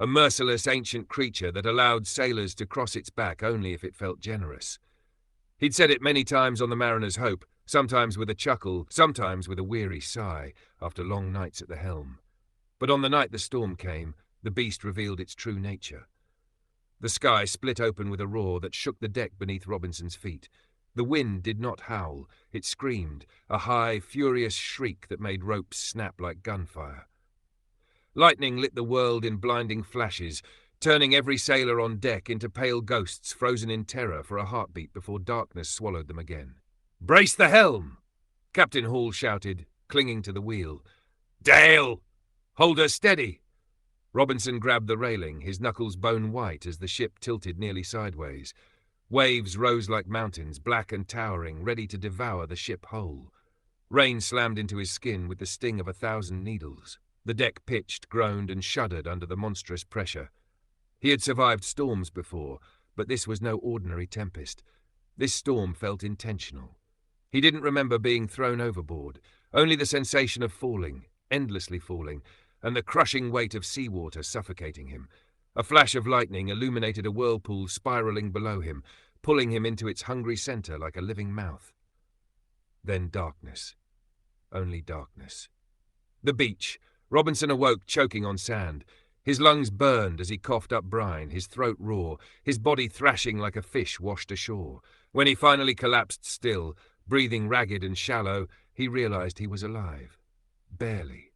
a merciless ancient creature that allowed sailors to cross its back only if it felt generous. He'd said it many times on the Mariner's Hope, sometimes with a chuckle, sometimes with a weary sigh, after long nights at the helm. But on the night the storm came, the beast revealed its true nature. The sky split open with a roar that shook the deck beneath Robinson's feet. The wind did not howl, it screamed, a high, furious shriek that made ropes snap like gunfire. Lightning lit the world in blinding flashes, turning every sailor on deck into pale ghosts frozen in terror for a heartbeat before darkness swallowed them again. "Brace the helm!" Captain Hall shouted, clinging to the wheel. "Dale! Hold her steady!" Robinson grabbed the railing, his knuckles bone white as the ship tilted nearly sideways. Waves rose like mountains, black and towering, ready to devour the ship whole. Rain slammed into his skin with the sting of 1,000 needles. The deck pitched, groaned, and shuddered under the monstrous pressure. He had survived storms before, but this was no ordinary tempest. This storm felt intentional. He didn't remember being thrown overboard, only the sensation of falling, endlessly falling, and the crushing weight of seawater suffocating him. A flash of lightning illuminated a whirlpool spiraling below him, pulling him into its hungry center like a living mouth. Then darkness. Only darkness. The beach. Robinson awoke choking on sand. His lungs burned as he coughed up brine, his throat raw, his body thrashing like a fish washed ashore. When he finally collapsed still, breathing ragged and shallow, he realized he was alive. Barely.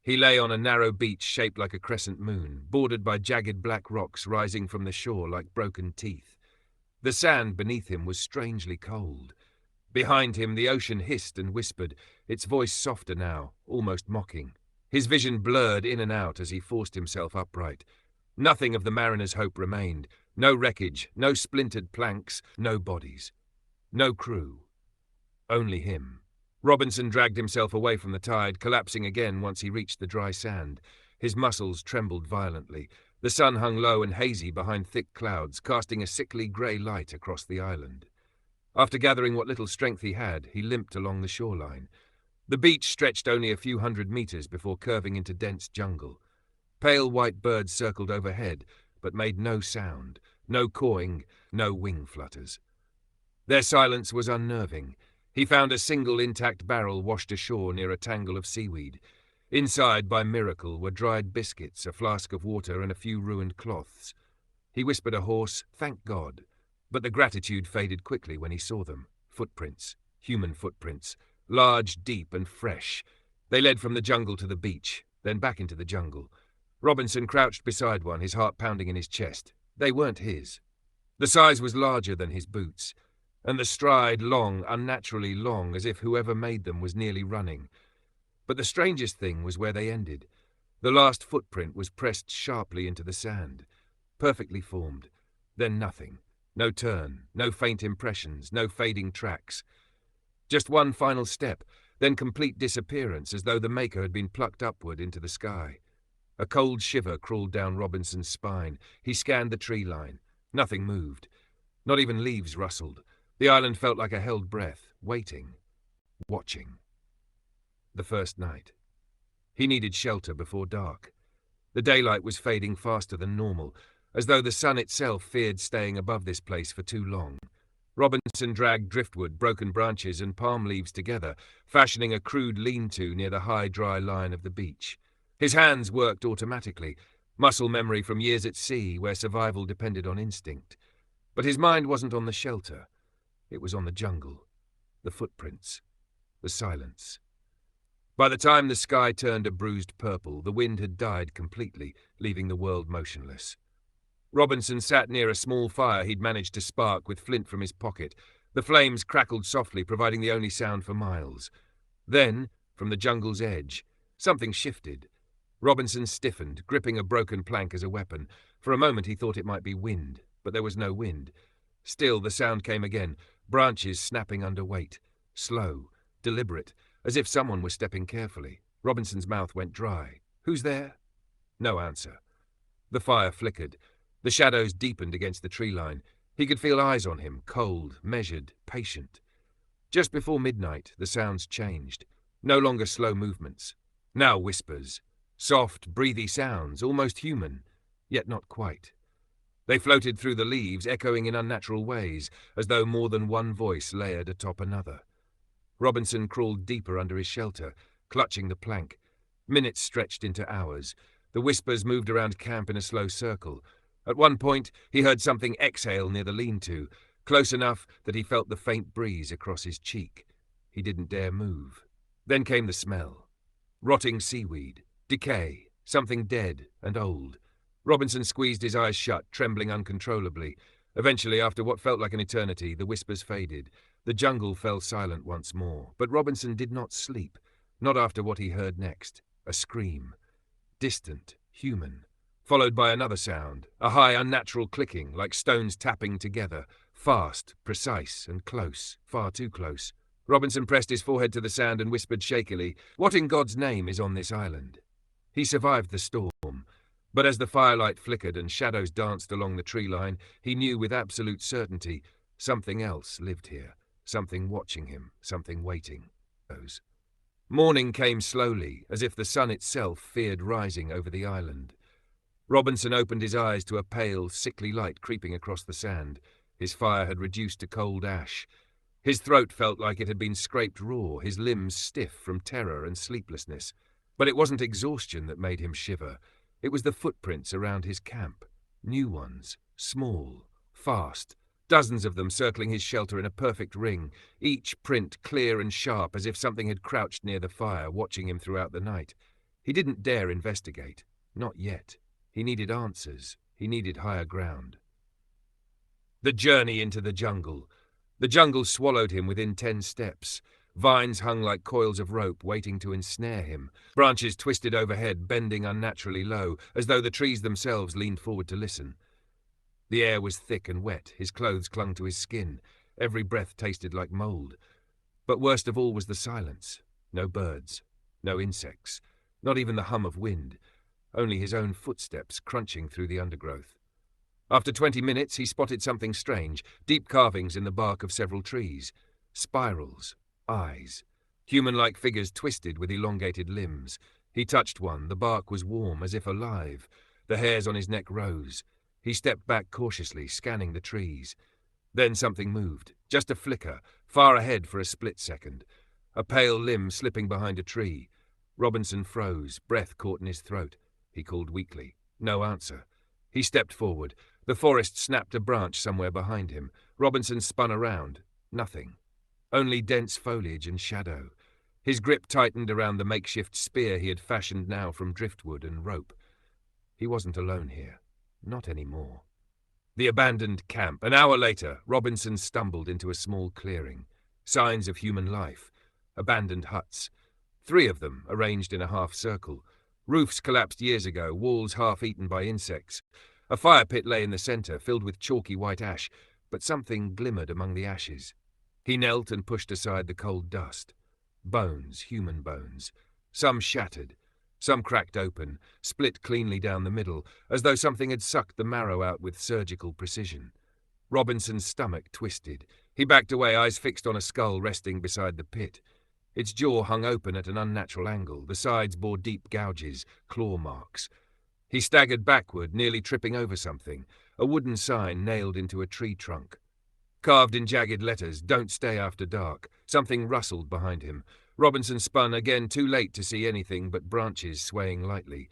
He lay on a narrow beach shaped like a crescent moon, bordered by jagged black rocks rising from the shore like broken teeth. The sand beneath him was strangely cold. Behind him the ocean hissed and whispered, its voice softer now, almost mocking. His vision blurred in and out as he forced himself upright. Nothing of the Mariner's Hope remained. No wreckage, no splintered planks, no bodies. No crew. Only him. Robinson dragged himself away from the tide, collapsing again once he reached the dry sand. His muscles trembled violently. The sun hung low and hazy behind thick clouds, casting a sickly grey light across the island. After gathering what little strength he had, he limped along the shoreline. The beach stretched only a few hundred meters before curving into dense jungle. Pale white birds circled overhead, but made no sound, no cawing, no wing flutters. Their silence was unnerving. He found a single intact barrel washed ashore near a tangle of seaweed. Inside, by miracle, were dried biscuits, a flask of water, and a few ruined cloths. He whispered a hoarse, "Thank God," but the gratitude faded quickly when he saw them. Footprints, human footprints, large, deep, and fresh. They led from the jungle to the beach, then back into the jungle. Robinson crouched beside one, his heart pounding in his chest. They weren't his. The size was larger than his boots, and the stride long, unnaturally long, as if whoever made them was nearly running. But the strangest thing was where they ended. The last footprint was pressed sharply into the sand, perfectly formed. Then nothing. No turn, no faint impressions, no fading tracks. Just one final step, then complete disappearance, as though the maker had been plucked upward into the sky. A cold shiver crawled down Robinson's spine. He scanned the tree line. Nothing moved. Not even leaves rustled. The island felt like a held breath, waiting, watching. The first night. He needed shelter before dark. The daylight was fading faster than normal, as though the sun itself feared staying above this place for too long. Robinson dragged driftwood, broken branches, and palm leaves together, fashioning a crude lean-to near the high, dry line of the beach. His hands worked automatically, muscle memory from years at sea where survival depended on instinct. But his mind wasn't on the shelter. It was on the jungle, the footprints, the silence. By the time the sky turned a bruised purple, the wind had died completely, leaving the world motionless. Robinson sat near a small fire he'd managed to spark with flint from his pocket. The flames crackled softly, providing the only sound for miles. Then, from the jungle's edge, something shifted. Robinson stiffened, gripping a broken plank as a weapon. For a moment he thought it might be wind, but there was no wind. Still, the sound came again, branches snapping under weight. Slow, deliberate, as if someone was stepping carefully. Robinson's mouth went dry. "Who's there?" No answer. The fire flickered. The shadows deepened against the tree line. He could feel eyes on him, cold, measured, patient. Just before midnight, the sounds changed. No longer slow movements. Now whispers. Soft, breathy sounds, almost human. yet not quite. They floated through the leaves, echoing in unnatural ways, as though more than one voice layered atop another. Robinson crawled deeper under his shelter, clutching the plank. Minutes stretched into hours. The whispers moved around camp in a slow circle. At one point, he heard something exhale near the lean-to, close enough that he felt the faint breeze across his cheek. He didn't dare move. Then came the smell. Rotting seaweed, decay, something dead and old. Robinson squeezed his eyes shut, trembling uncontrollably. Eventually, after what felt like an eternity, the whispers faded. The jungle fell silent once more, but Robinson did not sleep, not after what he heard next. A scream. Distant, human. Followed by another sound, a high, unnatural clicking, like stones tapping together. Fast, precise, and close, far too close. Robinson pressed his forehead to the sand and whispered shakily, "What in God's name is on this island?" He survived the storm, but as the firelight flickered and shadows danced along the tree line, he knew with absolute certainty something else lived here, something watching him, something waiting. Morning came slowly, as if the sun itself feared rising over the island. Robinson opened his eyes to a pale, sickly light creeping across the sand. His fire had reduced to cold ash. His throat felt like it had been scraped raw, his limbs stiff from terror and sleeplessness. But it wasn't exhaustion that made him shiver. It was the footprints around his camp. New ones, small, fast, dozens of them circling his shelter in a perfect ring, each print clear and sharp as if something had crouched near the fire, watching him throughout the night. He didn't dare investigate. Not yet. He needed answers. He needed higher ground. The journey into the jungle. The jungle swallowed him within 10 steps. Vines hung like coils of rope, waiting to ensnare him. Branches twisted overhead, bending unnaturally low, as though the trees themselves leaned forward to listen. The air was thick and wet. His clothes clung to his skin. Every breath tasted like mold. But worst of all was the silence. No birds. No insects. Not even the hum of wind. Only his own footsteps crunching through the undergrowth. After 20 minutes, he spotted something strange, deep carvings in the bark of several trees. Spirals. Eyes. Human-like figures twisted with elongated limbs. He touched one. The bark was warm, as if alive. The hairs on his neck rose. He stepped back cautiously, scanning the trees. Then something moved. Just a flicker, far ahead for a split second. A pale limb slipping behind a tree. Robinson froze, breath caught in his throat. He called weakly. No answer. He stepped forward. The forest snapped a branch somewhere behind him. Robinson spun around. Nothing. Only dense foliage and shadow. His grip tightened around the makeshift spear he had fashioned now from driftwood and rope. He wasn't alone here. Not anymore. The abandoned camp. An hour later, Robinson stumbled into a small clearing. Signs of human life. Abandoned huts. 3 of them, arranged in a half circle. Roofs collapsed years ago, walls half-eaten by insects. A fire pit lay in the center, filled with chalky white ash, but something glimmered among the ashes. He knelt and pushed aside the cold dust. Bones, human bones. Some shattered. Some cracked open, split cleanly down the middle, as though something had sucked the marrow out with surgical precision. Robinson's stomach twisted. He backed away, eyes fixed on a skull resting beside the pit. Its jaw hung open at an unnatural angle. The sides bore deep gouges, claw marks. He staggered backward, nearly tripping over something, a wooden sign nailed into a tree trunk. Carved in jagged letters, "Don't stay after dark." Something rustled behind him. Robinson spun again, too late to see anything but branches swaying lightly.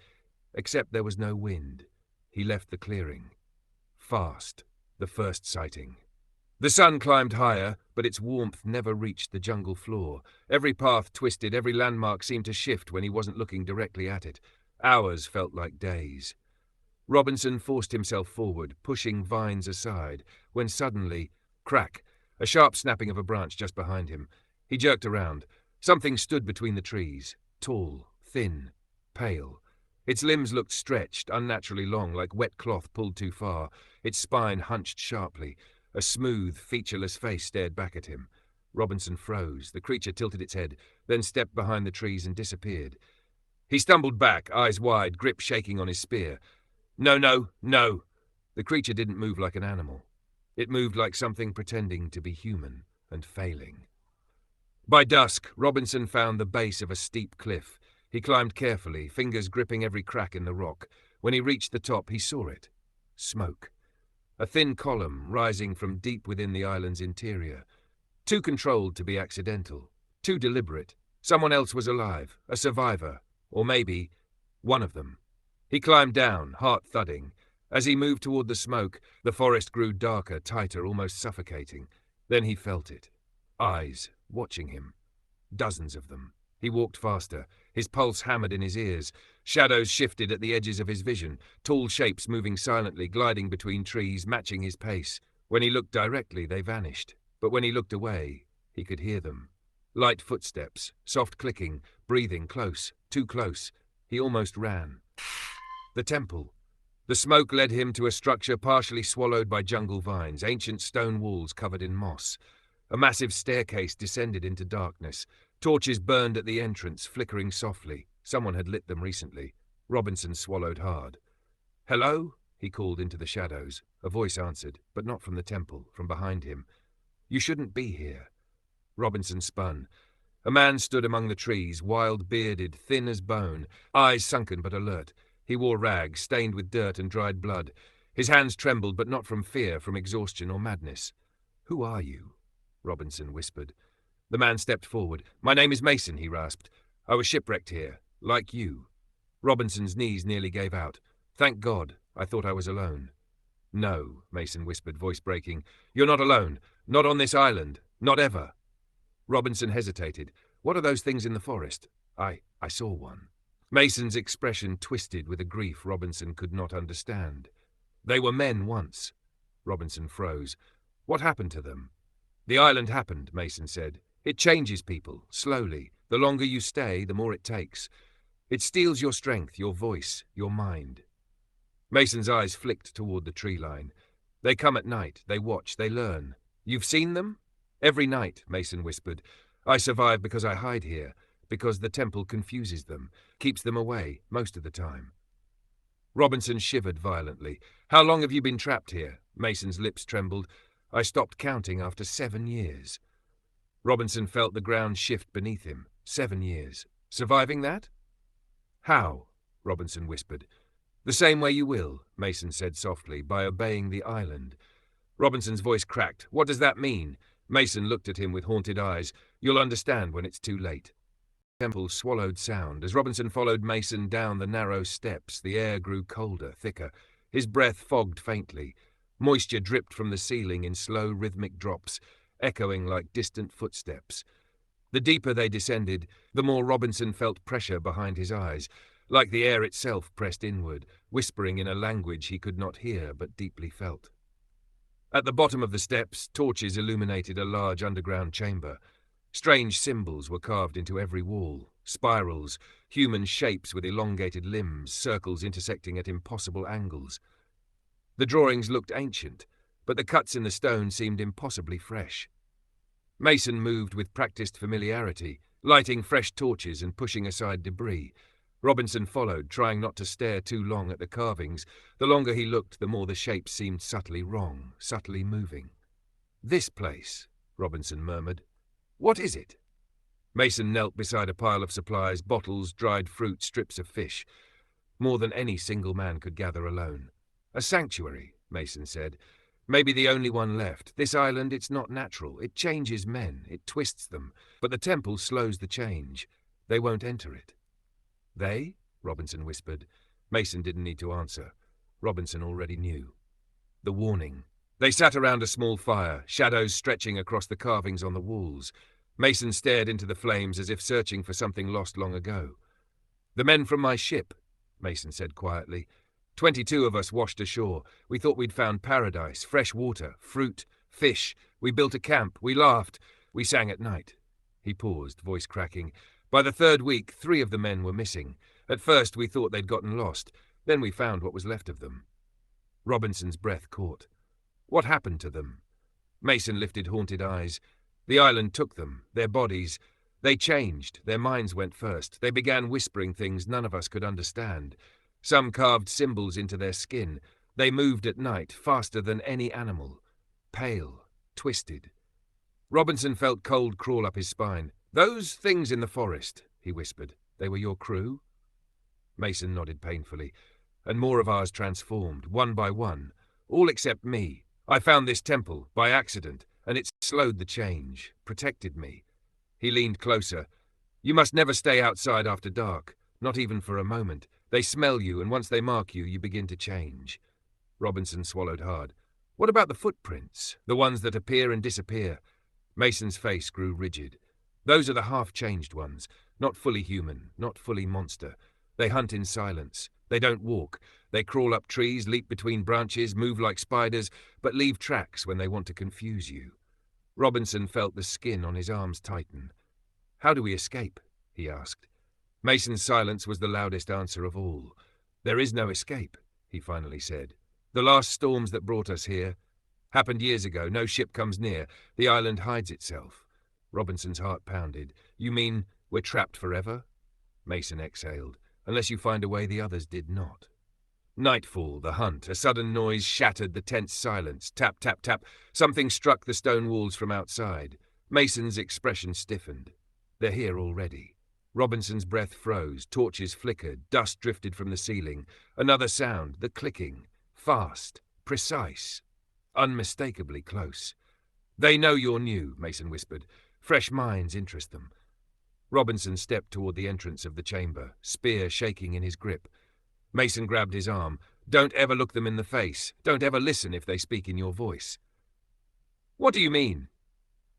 Except there was no wind. He left the clearing. Fast. The first sighting. The sun climbed higher, but its warmth never reached the jungle floor. Every path twisted, every landmark seemed to shift when he wasn't looking directly at it. Hours felt like days. Robinson forced himself forward, pushing vines aside, when suddenly, crack, a sharp snapping of a branch just behind him. He jerked around. Something stood between the trees, tall, thin, pale. Its limbs looked stretched, unnaturally long, like wet cloth pulled too far. Its spine hunched sharply. A smooth, featureless face stared back at him. Robinson froze. The creature tilted its head, then stepped behind the trees and disappeared. He stumbled back, eyes wide, grip shaking on his spear. No, no, no! The creature didn't move like an animal. It moved like something pretending to be human and failing. By dusk, Robinson found the base of a steep cliff. He climbed carefully, fingers gripping every crack in the rock. When he reached the top, he saw it. Smoke. A thin column rising from deep within the island's interior. Too controlled to be accidental. Too deliberate. Someone else was alive, a survivor, or maybe one of them. He climbed down, heart thudding. As he moved toward the smoke, the forest grew darker, tighter, almost suffocating. Then he felt it. Eyes, watching him. Dozens of them. He walked faster, his pulse hammered in his ears. Shadows shifted at the edges of his vision, tall shapes moving silently, gliding between trees, matching his pace. When he looked directly, they vanished. But when he looked away, he could hear them. Light footsteps, soft clicking, breathing close, too close. He almost ran. The temple. The smoke led him to a structure partially swallowed by jungle vines, ancient stone walls covered in moss. A massive staircase descended into darkness. Torches burned at the entrance, flickering softly. Someone had lit them recently. Robinson swallowed hard. "Hello?" he called into the shadows. A voice answered, but not from the temple, from behind him. "You shouldn't be here." Robinson spun. A man stood among the trees, wild-bearded, thin as bone, eyes sunken but alert. He wore rags, stained with dirt and dried blood. His hands trembled, but not from fear, from exhaustion or madness. "Who are you?" Robinson whispered. The man stepped forward. "My name is Mason," he rasped. "I was shipwrecked here, like you." Robinson's knees nearly gave out. "Thank God, I thought I was alone." "No," Mason whispered, voice breaking. "You're not alone. Not on this island. Not ever." Robinson hesitated. "What are those things in the forest?" I saw one." Mason's expression twisted with a grief Robinson could not understand. "They were men once." Robinson froze. "What happened to them?" "The island happened," Mason said. "It changes people, slowly. The longer you stay, the more it takes. It steals your strength, your voice, your mind." Mason's eyes flicked toward the tree line. "They come at night, they watch, they learn. You've seen them?" "Every night," Mason whispered. "I survive because I hide here, because the temple confuses them, keeps them away, most of the time." Robinson shivered violently. "How long have you been trapped here?" Mason's lips trembled. "I stopped counting after 7 years." Robinson felt the ground shift beneath him. 7 years. Surviving that? "How?" Robinson whispered. "The same way you will," Mason said softly, "by obeying the island." Robinson's voice cracked. "What does that mean?" Mason looked at him with haunted eyes. "You'll understand when it's too late." The temple swallowed sound. As Robinson followed Mason down the narrow steps, the air grew colder, thicker. His breath fogged faintly. Moisture dripped from the ceiling in slow, rhythmic drops, echoing like distant footsteps. The deeper they descended, the more Robinson felt pressure behind his eyes, like the air itself pressed inward, whispering in a language he could not hear but deeply felt. At the bottom of the steps, torches illuminated a large underground chamber. Strange symbols were carved into every wall, spirals, human shapes with elongated limbs, circles intersecting at impossible angles. The drawings looked ancient, but the cuts in the stone seemed impossibly fresh. Mason moved with practiced familiarity, lighting fresh torches and pushing aside debris. Robinson followed, trying not to stare too long at the carvings. The longer he looked, the more the shapes seemed subtly wrong, subtly moving. "This place," Robinson murmured. "What is it?" Mason knelt beside a pile of supplies, bottles, dried fruit, strips of fish. More than any single man could gather alone. "A sanctuary," Mason said. "Maybe the only one left. This island, it's not natural. It changes men. It twists them. But the temple slows the change. They won't enter it." "They?" Robinson whispered. Mason didn't need to answer. Robinson already knew. The warning. They sat around a small fire, shadows stretching across the carvings on the walls. Mason stared into the flames as if searching for something lost long ago. "The men from my ship," Mason said quietly. 22 of us washed ashore. We thought we'd found paradise, fresh water, fruit, fish. We built a camp. We laughed. We sang at night." He paused, voice cracking. "By the 3rd week, 3 of the men were missing. At first we thought they'd gotten lost. Then we found what was left of them." Robinson's breath caught. "What happened to them?" Mason lifted haunted eyes. "The island took them, their bodies. They changed. Their minds went first. They began whispering things none of us could understand. Some carved symbols into their skin. They moved at night, faster than any animal. Pale, twisted." Robinson felt cold crawl up his spine. "Those things in the forest," he whispered. "They were your crew?" Mason nodded painfully. and more of ours transformed, one by one. All except me. I found this temple, by accident, and it slowed the change, protected me. He leaned closer. You must never stay outside after dark, not even for a moment. They smell you, and once they mark you, you begin to change. Robinson swallowed hard. What about the footprints, the ones that appear and disappear? Mason's face grew rigid. Those are the half-changed ones, not fully human, not fully monster. They hunt in silence. They don't walk. They crawl up trees, leap between branches, move like spiders, but leave tracks when they want to confuse you. Robinson felt the skin on his arms tighten. How do we escape? He asked. Mason's silence was the loudest answer of all. There is no escape, he finally said. The last storms that brought us here happened years ago. No ship comes near. The island hides itself. Robinson's heart pounded. You mean we're trapped forever? Mason exhaled. Unless you find a way the others did not. Nightfall, the hunt. A sudden noise shattered the tense silence. Tap, tap, tap. Something struck the stone walls from outside. Mason's expression stiffened. They're here already. Robinson's breath froze. Torches flickered. Dust drifted from the ceiling. Another sound, the clicking. Fast. Precise. Unmistakably close. They know you're new, Mason whispered. Fresh minds interest them. Robinson stepped toward the entrance of the chamber, spear shaking in his grip. Mason grabbed his arm. Don't ever look them in the face. Don't ever listen if they speak in your voice. What do you mean?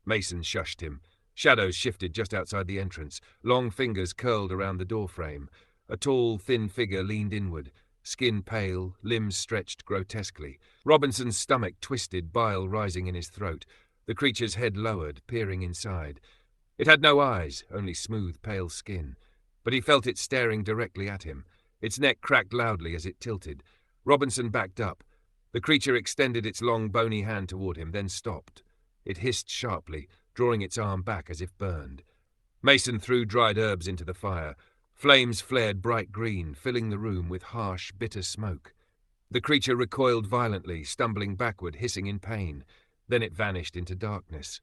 Mason shushed him. Shadows shifted just outside the entrance. Long fingers curled around the doorframe. A tall, thin figure leaned inward, skin pale, limbs stretched grotesquely. Robinson's stomach twisted, bile rising in his throat. The creature's head lowered, peering inside. It had no eyes, only smooth, pale skin. But he felt it staring directly at him. Its neck cracked loudly as it tilted. Robinson backed up. The creature extended its long, bony hand toward him, then stopped. It hissed sharply, drawing its arm back as if burned. Mason threw dried herbs into the fire. Flames flared bright green, filling the room with harsh, bitter smoke. The creature recoiled violently, stumbling backward, hissing in pain. Then it vanished into darkness.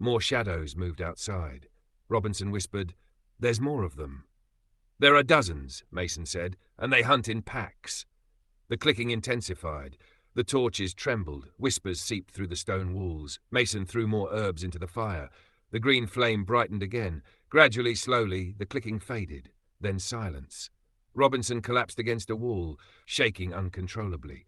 More shadows moved outside. Robinson whispered, There's more of them. There are dozens, Mason said, and they hunt in packs. The clicking intensified. The torches trembled. Whispers seeped through the stone walls. Mason threw more herbs into the fire. The green flame brightened again. Gradually, slowly, the clicking faded. Then silence. Robinson collapsed against a wall, shaking uncontrollably.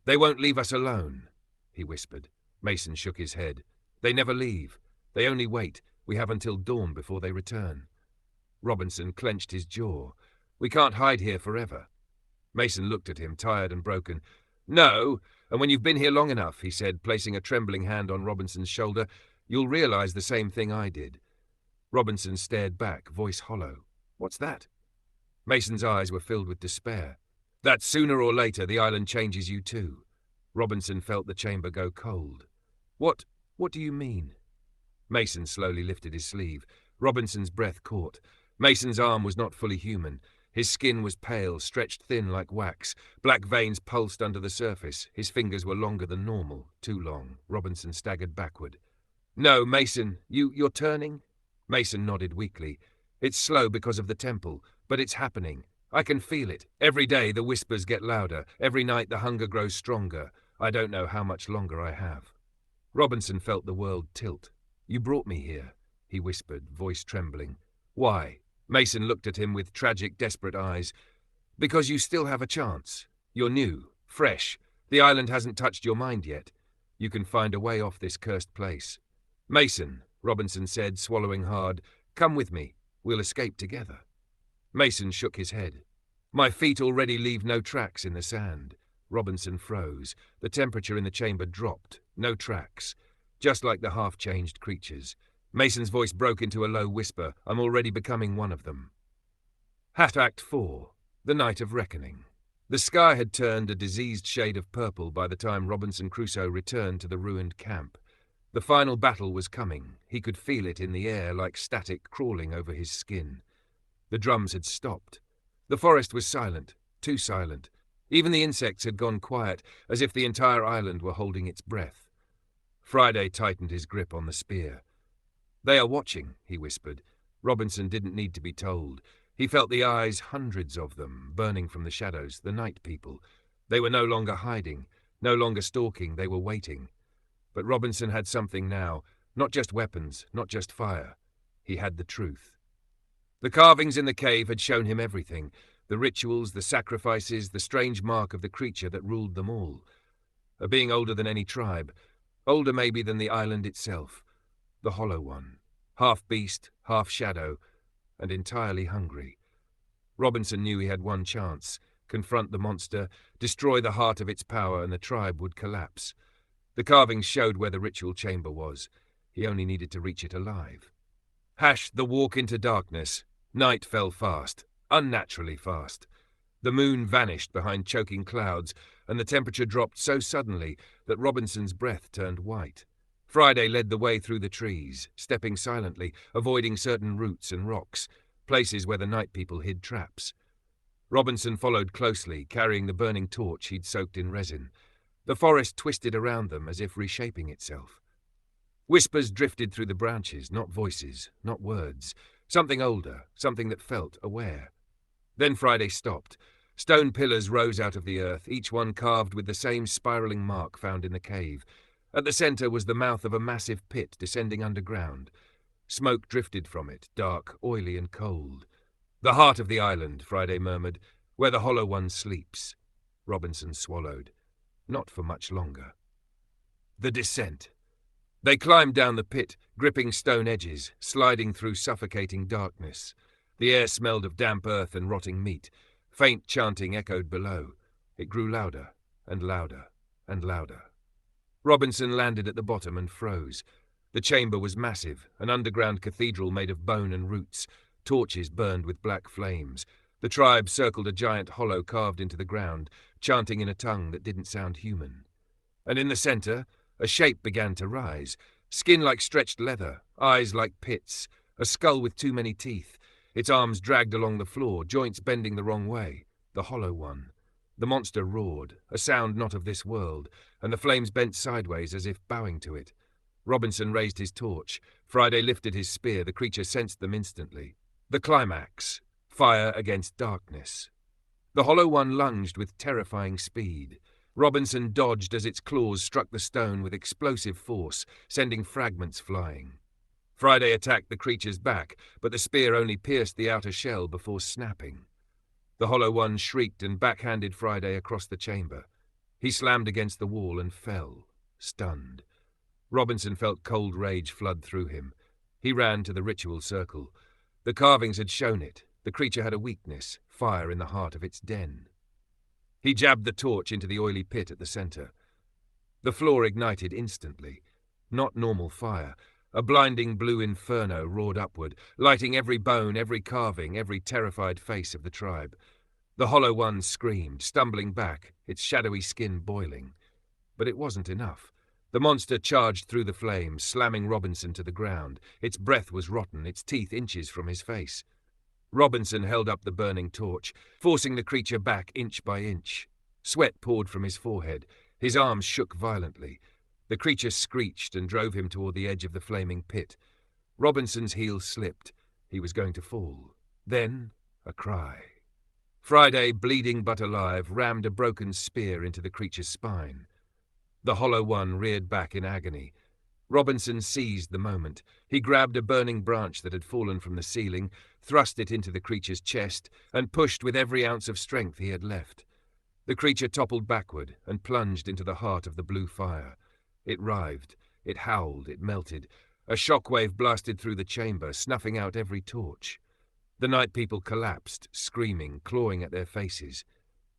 They won't leave us alone, he whispered. Mason shook his head. They never leave. They only wait. We have until dawn before they return. Robinson clenched his jaw. We can't hide here forever. Mason looked at him, tired and broken. No, and when you've been here long enough, he said, placing a trembling hand on Robinson's shoulder, you'll realize the same thing I did. Robinson stared back, voice hollow. What's that? Mason's eyes were filled with despair. That sooner or later the island changes you too. Robinson felt the chamber go cold. What do you mean? Mason slowly lifted his sleeve. Robinson's breath caught. Mason's arm was not fully human. His skin was pale, stretched thin like wax. Black veins pulsed under the surface. His fingers were longer than normal, too long. Robinson staggered backward. No, Mason, you're turning? Mason nodded weakly. It's slow because of the temple, but it's happening. I can feel it. Every day the whispers get louder. Every night the hunger grows stronger. I don't know how much longer I have. Robinson felt the world tilt. You brought me here, he whispered, voice trembling. Why? Mason looked at him with tragic, desperate eyes. Because you still have a chance. You're new, fresh. The island hasn't touched your mind yet. You can find a way off this cursed place. Mason, Robinson said, swallowing hard, come with me. We'll escape together. Mason shook his head. My feet already leave no tracks in the sand. Robinson froze. The temperature in the chamber dropped. No tracks. Just like the half-changed creatures. Mason's voice broke into a low whisper. I'm already becoming one of them. Act 4. The Night of Reckoning. The sky had turned a diseased shade of purple by the time Robinson Crusoe returned to the ruined camp. The final battle was coming. He could feel it in the air like static crawling over his skin. The drums had stopped. The forest was silent, too silent. Even the insects had gone quiet, as if the entire island were holding its breath. Friday tightened his grip on the spear. They are watching, he whispered. Robinson didn't need to be told. He felt the eyes, hundreds of them, burning from the shadows, the night people. They were no longer hiding, no longer stalking, they were waiting. But Robinson had something now, not just weapons, not just fire. He had the truth. The carvings in the cave had shown him everything, the rituals, the sacrifices, the strange mark of the creature that ruled them all. A being older than any tribe, older maybe than the island itself, the Hollow One, half beast, half shadow, and entirely hungry. Robinson knew he had one chance: confront the monster, destroy the heart of its power, and the tribe would collapse. The carvings showed where the ritual chamber was. He only needed to reach it alive. The walk into darkness. Night fell fast, unnaturally fast. The moon vanished behind choking clouds, and the temperature dropped so suddenly that Robinson's breath turned white. Friday led the way through the trees, stepping silently, avoiding certain roots and rocks, places where the night people hid traps. Robinson followed closely, carrying the burning torch he'd soaked in resin. The forest twisted around them as if reshaping itself. Whispers drifted through the branches, not voices, not words. Something older, something that felt aware. Then Friday stopped. Stone pillars rose out of the earth, each one carved with the same spiraling mark found in the cave. At the center was the mouth of a massive pit descending underground. Smoke drifted from it, dark, oily and cold. "The heart of the island," Friday murmured, "where the Hollow One sleeps." Robinson swallowed. Not for much longer. The descent. They climbed down the pit, gripping stone edges, sliding through suffocating darkness. The air smelled of damp earth and rotting meat. Faint chanting echoed below. It grew louder and louder and louder. Robinson landed at the bottom and froze. The chamber was massive, an underground cathedral made of bone and roots. Torches burned with black flames. The tribe circled a giant hollow carved into the ground, chanting in a tongue that didn't sound human. And in the center, a shape began to rise. Skin like stretched leather, eyes like pits, a skull with too many teeth. Its arms dragged along the floor, joints bending the wrong way. The Hollow One. The monster roared, a sound not of this world, and the flames bent sideways as if bowing to it. Robinson raised his torch. Friday lifted his spear. The creature sensed them instantly. The climax. Fire against darkness. The Hollow One lunged with terrifying speed. Robinson dodged as its claws struck the stone with explosive force, sending fragments flying. Friday attacked the creature's back, but the spear only pierced the outer shell before snapping. The Hollow One shrieked and backhanded Friday across the chamber. He slammed against the wall and fell, stunned. Robinson felt cold rage flood through him. He ran to the ritual circle. The carvings had shown it. The creature had a weakness, fire in the heart of its den. He jabbed the torch into the oily pit at the center. The floor ignited instantly. Not normal fire. A blinding blue inferno roared upward, lighting every bone, every carving, every terrified face of the tribe. The Hollow One screamed, stumbling back, its shadowy skin boiling. But it wasn't enough. The monster charged through the flames, slamming Robinson to the ground. Its breath was rotten, its teeth inches from his face. Robinson held up the burning torch, forcing the creature back inch by inch. Sweat poured from his forehead. His arms shook violently. The creature screeched and drove him toward the edge of the flaming pit. Robinson's heel slipped. He was going to fall. Then, a cry. Friday, bleeding but alive, rammed a broken spear into the creature's spine. The Hollow One reared back in agony. Robinson seized the moment. He grabbed a burning branch that had fallen from the ceiling, thrust it into the creature's chest, and pushed with every ounce of strength he had left. The creature toppled backward and plunged into the heart of the blue fire. It writhed, it howled, it melted. A shockwave blasted through the chamber, snuffing out every torch. The night people collapsed, screaming, clawing at their faces.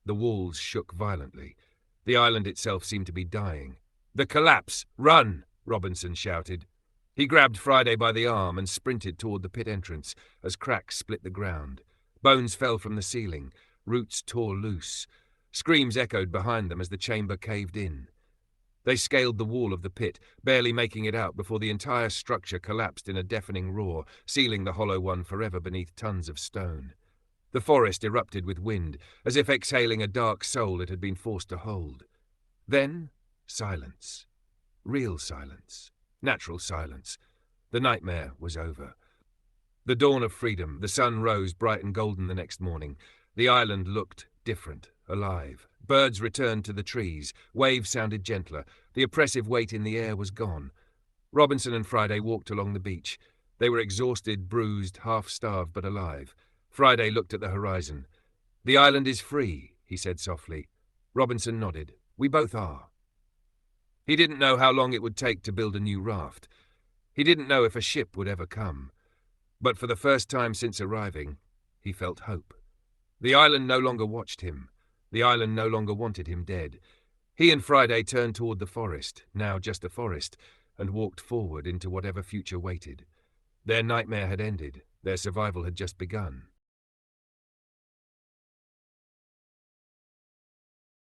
The walls shook violently. The island itself seemed to be dying. "The collapse! Run!" Robinson shouted. He grabbed Friday by the arm and sprinted toward the pit entrance as cracks split the ground. Bones fell from the ceiling. Roots tore loose. Screams echoed behind them as the chamber caved in. They scaled the wall of the pit, barely making it out before the entire structure collapsed in a deafening roar, sealing the Hollow One forever beneath tons of stone. The forest erupted with wind, as if exhaling a dark soul it had been forced to hold. Then, silence. Real silence. Natural silence. The nightmare was over. The dawn of freedom. The sun rose bright and golden the next morning. The island looked different, alive. Birds returned to the trees. Waves sounded gentler. The oppressive weight in the air was gone. Robinson and Friday walked along the beach. They were exhausted, bruised, half-starved, but alive. Friday looked at the horizon. "The island is free," he said softly. Robinson nodded. "We both are." He didn't know how long it would take to build a new raft. He didn't know if a ship would ever come. But for the first time since arriving, he felt hope. The island no longer watched him. The island no longer wanted him dead. He and Friday turned toward the forest, now just a forest, and walked forward into whatever future waited. Their nightmare had ended. Their survival had just begun.